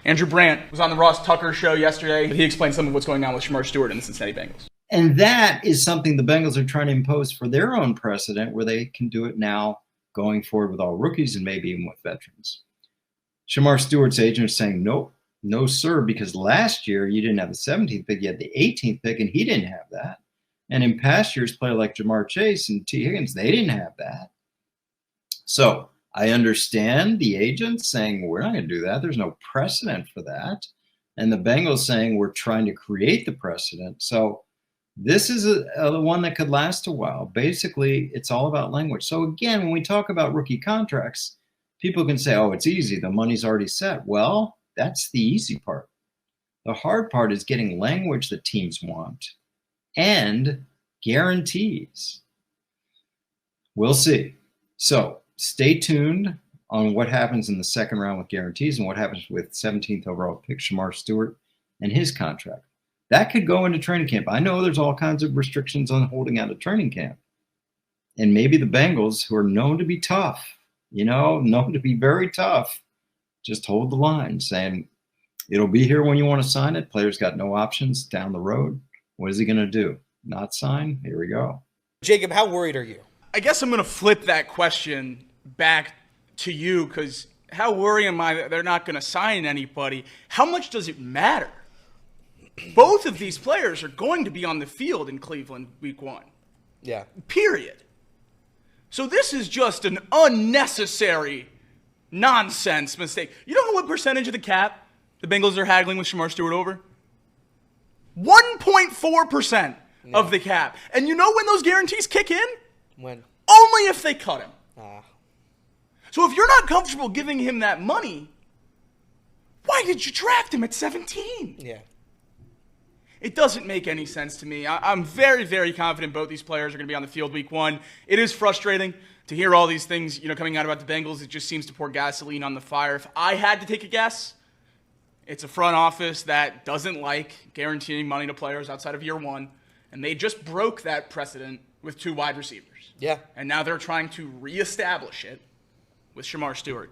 Andrew Brandt was on the Ross Tucker show yesterday. He explained some of what's going on with Shemar Stewart and the Cincinnati Bengals. And that is something the Bengals are trying to impose for their own precedent, where they can do it now going forward with all rookies and maybe even with veterans. Shemar Stewart's agent is saying, nope, no, sir, because last year you didn't have the 17th pick, you had the 18th pick, and he didn't have that. And in past years, players like Jamar Chase and T. Higgins, they didn't have that. So I understand the agents saying, we're not going to do that. There's no precedent for that. And the Bengals saying, we're trying to create the precedent. So this is a one that could last a while. Basically, it's all about language. So again, when we talk about rookie contracts, people can say, oh, it's easy. The money's already set. Well, that's the easy part. The hard part is getting language that teams want and guarantees. We'll see. So stay tuned on what happens in the second round with guarantees and what happens with 17th overall pick Shemar Stewart and his contract. That could go into training camp. I know there's all kinds of restrictions on holding out of training camp. And maybe the Bengals, who are known to be tough, known to be very tough, just hold the line, saying, it'll be here when you want to sign it. Players got no options down the road. What is he going to do? Not sign? Here we go. Jacob, how worried are you? I guess I'm going to flip that question back to you, because how worried am I that they're not going to sign anybody? How much does it matter? Both of these players are going to be on the field in Cleveland week 1. Yeah. Period. So this is just an unnecessary nonsense mistake. You don't know what percentage of the cap the Bengals are haggling with Shemar Stewart over? 1.4% of the cap. And you know when those guarantees kick in? When? Only if they cut him. So if you're not comfortable giving him that money, why did you draft him at 17? Yeah. It doesn't make any sense to me. I'm very, very confident both these players are going to be on the field week 1. It is frustrating to hear all these things, coming out about the Bengals. It just seems to pour gasoline on the fire. If I had to take a guess, it's a front office that doesn't like guaranteeing money to players outside of year 1, and they just broke that precedent with 2 wide receivers. Yeah. And now they're trying to reestablish it with Shemar Stewart.